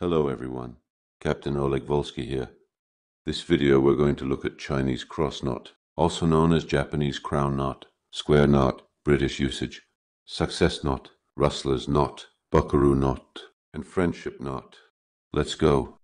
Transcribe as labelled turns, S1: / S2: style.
S1: Hello everyone, Captain Oleg Volsky here. This video we're going to look at Chinese cross knot, also known as Japanese crown knot, square knot, British usage, success knot, Rustler's knot, Buckaroo knot, and friendship knot. Let's go.